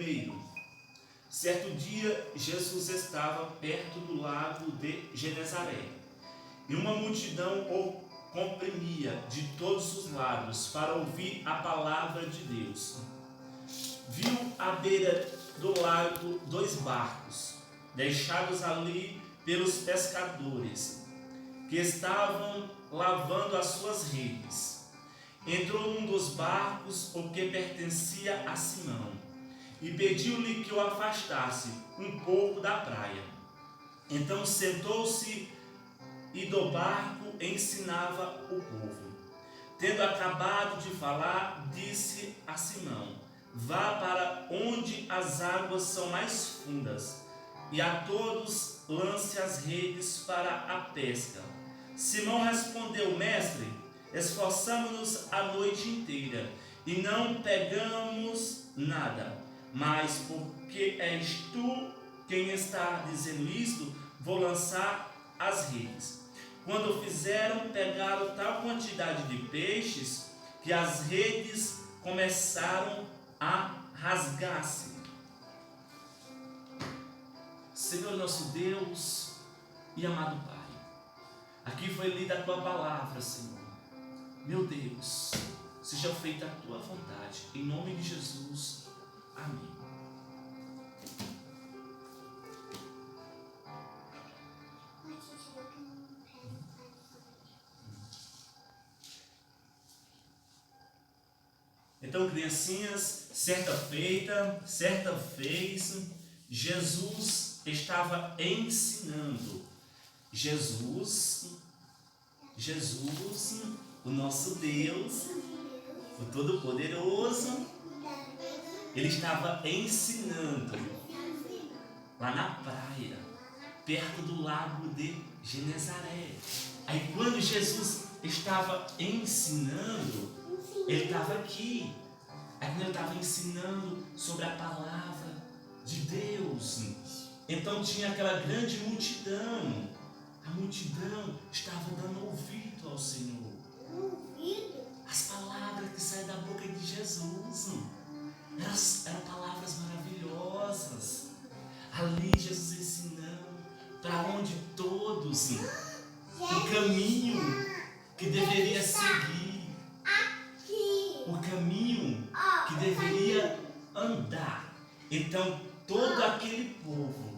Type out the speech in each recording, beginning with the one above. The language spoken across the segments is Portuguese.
primeiro. Certo dia, Jesus estava perto do lago de Genezaré, e uma multidão o comprimia de todos os lados para ouvir a palavra de Deus. Viu à beira do lago 2 barcos, deixados ali pelos pescadores, que estavam lavando as suas redes. Entrou num dos barcos, o que pertencia a Simão, e pediu-lhe que o afastasse um pouco da praia. Então sentou-se e do barco ensinava o povo. Tendo acabado de falar, disse a Simão: vá para onde as águas são mais fundas, e a todos lance as redes para a pesca. Simão respondeu: mestre, esforçamo-nos a noite inteira e não pegamos nada, mas porque és tu quem está dizendo isto, vou lançar as redes. Quando fizeram, pegaram tal quantidade de peixes que as redes começaram a rasgar-se. Senhor nosso Deus e amado Pai, aqui foi lida a Tua palavra, Senhor. Meu Deus, seja feita a Tua vontade, em nome de Jesus. Amém. Então, criancinhas, certa vez, Jesus estava ensinando. Jesus, o nosso Deus, o Todo-Poderoso, Ele estava ensinando lá na praia, perto do lago de Genezaré. Aí quando Jesus estava ensinando, Ele estava aqui. Aí quando Ele estava ensinando sobre a palavra de Deus, então tinha aquela grande multidão. A multidão estava dando ouvido ao Senhor. As palavras que saem da boca de Jesus eram palavras maravilhosas. Ali Jesus ensinando para onde todos, o caminho que deveria seguir, o caminho que deveria andar. Então todo aquele povo,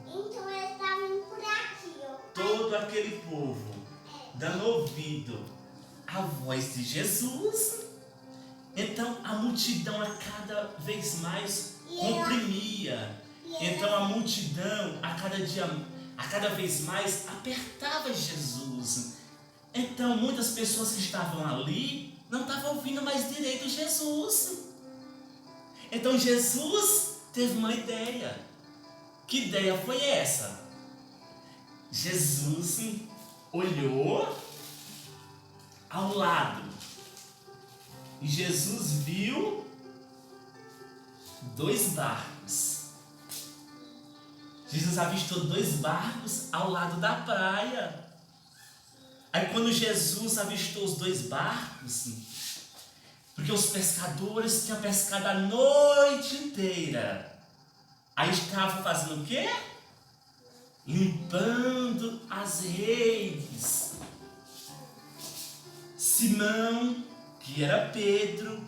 dando ouvido à voz de Jesus. Então a multidão a cada vez mais comprimia. Então a multidão a cada vez mais apertava Jesus. Então muitas pessoas que estavam ali não estavam ouvindo mais direito Jesus. Então Jesus teve uma ideia. Que ideia foi essa? Jesus olhou ao lado e Jesus viu 2 barcos. Jesus avistou 2 barcos ao lado da praia. Aí quando Jesus avistou os 2 barcos, porque os pescadores tinham pescado a noite inteira, aí estavam fazendo o quê? Limpando as redes. Simão, que era Pedro,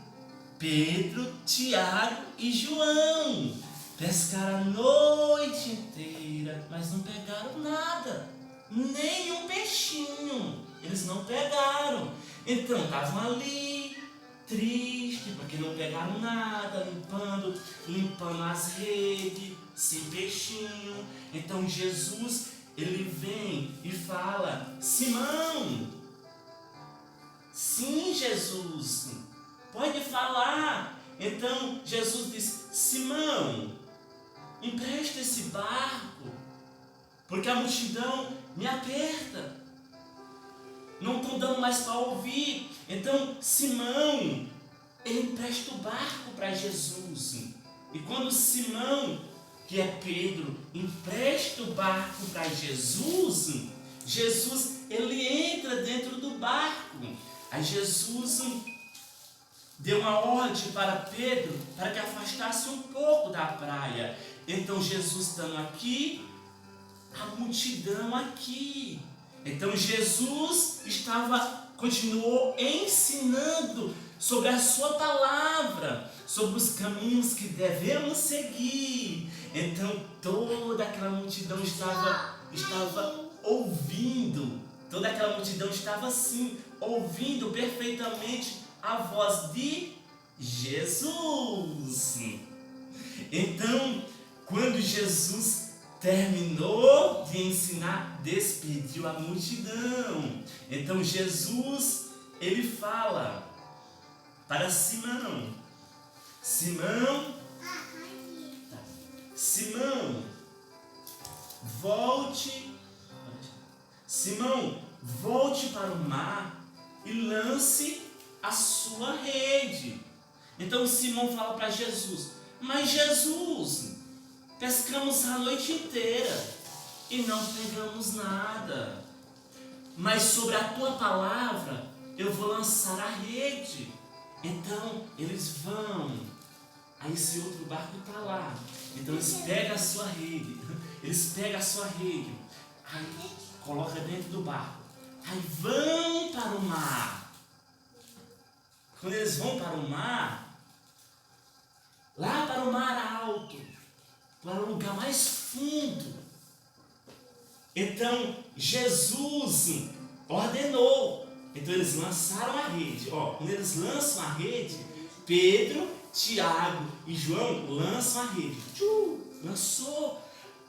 Tiago e João, pescaram a noite inteira, mas não pegaram nada, nenhum peixinho, eles não pegaram. Então estavam ali, tristes, porque não pegaram nada, limpando as redes, sem peixinho. Então Jesus, Ele vem e fala: Simão, sim, Jesus, pode falar. Então Jesus diz: Simão, empresta esse barco, porque a multidão me aperta, não estou dando mais para ouvir. Então Simão, ele empresta o barco para Jesus. E quando Simão, que é Pedro, empresta o barco para Jesus, ele entra dentro do barco. Aí Jesus deu uma ordem para Pedro para que afastasse um pouco da praia. Então Jesus estando aqui, a multidão aqui. Então Jesus continuou ensinando sobre a sua palavra, sobre os caminhos que devemos seguir. Então toda aquela multidão estava ouvindo, toda aquela multidão estava assim, ouvindo perfeitamente a voz de Jesus. Então, quando Jesus terminou de ensinar, despediu a multidão. Então Jesus, ele fala para Simão: Simão, volte para o mar e lance a sua rede. Então Simão fala para Jesus: mas Jesus, pescamos a noite inteira e não pegamos nada. Mas sobre a tua palavra eu vou lançar a rede. Então eles vão. Aí esse outro barco está lá. Então eles pegam a sua rede. Aí coloca dentro do barco. Aí vão para o mar. Quando eles vão para o mar, lá para o mar alto, para o lugar mais fundo, então Jesus ordenou. Então eles lançaram a rede. Quando eles lançam a rede, Pedro, Tiago e João lançam a rede. Lançou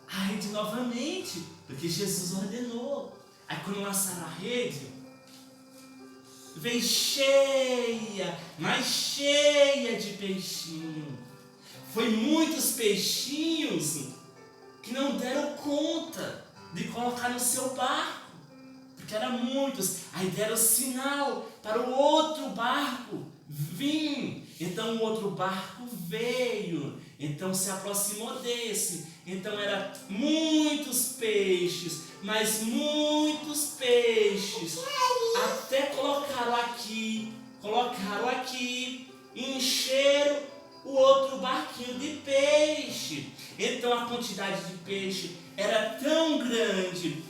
a rede novamente, porque Jesus ordenou. Aí quando lançaram a rede, veio cheia, mas cheia de peixinho. Foi muitos peixinhos que não deram conta de colocar no seu barco, porque eram muitos. Aí deram sinal para o outro barco vir. Então o outro barco veio, então se aproximou desse. Então eram muitos peixes, mas muitos peixes. Até colocaram aqui, e encheram o outro barquinho de peixe. Então a quantidade de peixe era tão grande,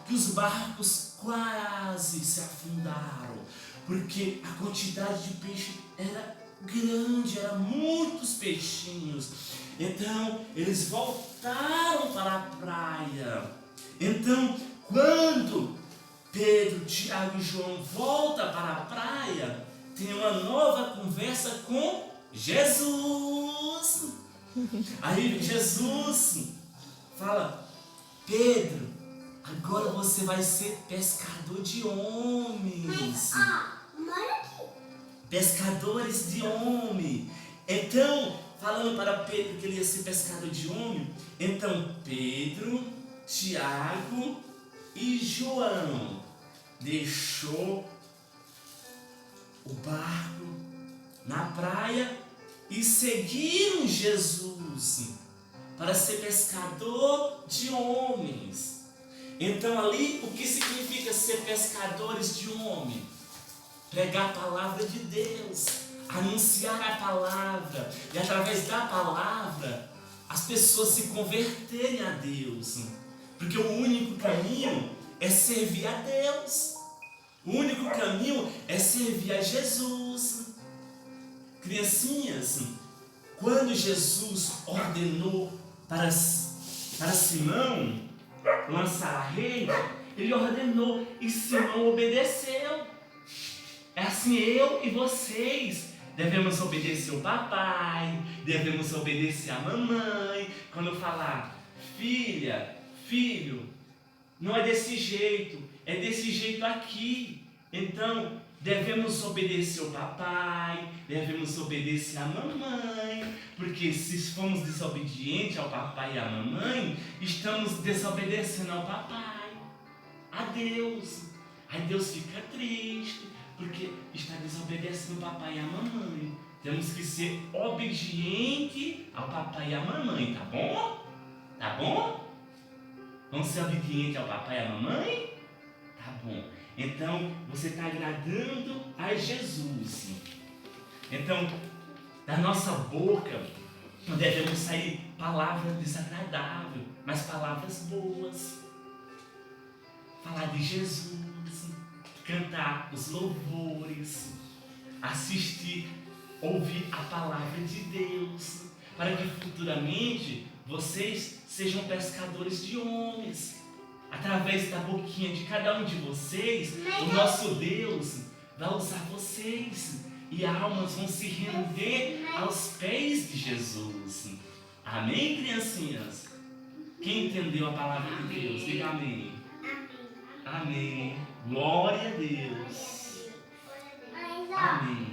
que os barcos quase se afundaram, porque a quantidade de peixe era grande, eram muitos peixinhos. Então eles voltaram para a praia. Então quando Pedro, Tiago e João voltam para a praia, tem uma nova conversa com Jesus. Aí Jesus fala: Pedro, agora você vai ser pescador de homens. Pescadores de homem. Então, falando para Pedro que ele ia ser pescador de homem, então Pedro, Tiago e João deixou o barco na praia e seguiram Jesus para ser pescador de homens. Então ali, o que significa ser pescadores de homem? Pregar a palavra de Deus, anunciar a palavra, e através da palavra as pessoas se converterem a Deus, porque o único caminho é servir a Deus, o único caminho é servir a Jesus. Criancinhas, quando Jesus ordenou para Simão lançar a rede, ele ordenou e Simão obedeceu. É assim, eu e vocês devemos obedecer o papai, devemos obedecer a mamãe. Quando falar, filha, filho, não é desse jeito, é desse jeito aqui. Então, devemos obedecer o papai, devemos obedecer a mamãe, porque se formos desobedientes ao papai e à mamãe, estamos desobedecendo ao papai, a Deus. Aí Deus fica triste, porque está desobedecendo o papai e a mamãe. Temos que ser obedientes ao papai e à mamãe, tá bom? Tá bom? Vamos ser obedientes ao papai e à mamãe? Tá bom. Então, você está agradando a Jesus. Então, da nossa boca não devemos sair palavras desagradáveis, mas palavras boas. Falar de Jesus, cantar os louvores, assistir, ouvir a palavra de Deus, para que futuramente vocês sejam pescadores de homens. Através da boquinha de cada um de vocês, o nosso Deus vai usar vocês e almas vão se render aos pés de Jesus. Amém, criancinhas? Quem entendeu a palavra de Deus? Diga amém. Amém. Glória a Deus. Amém.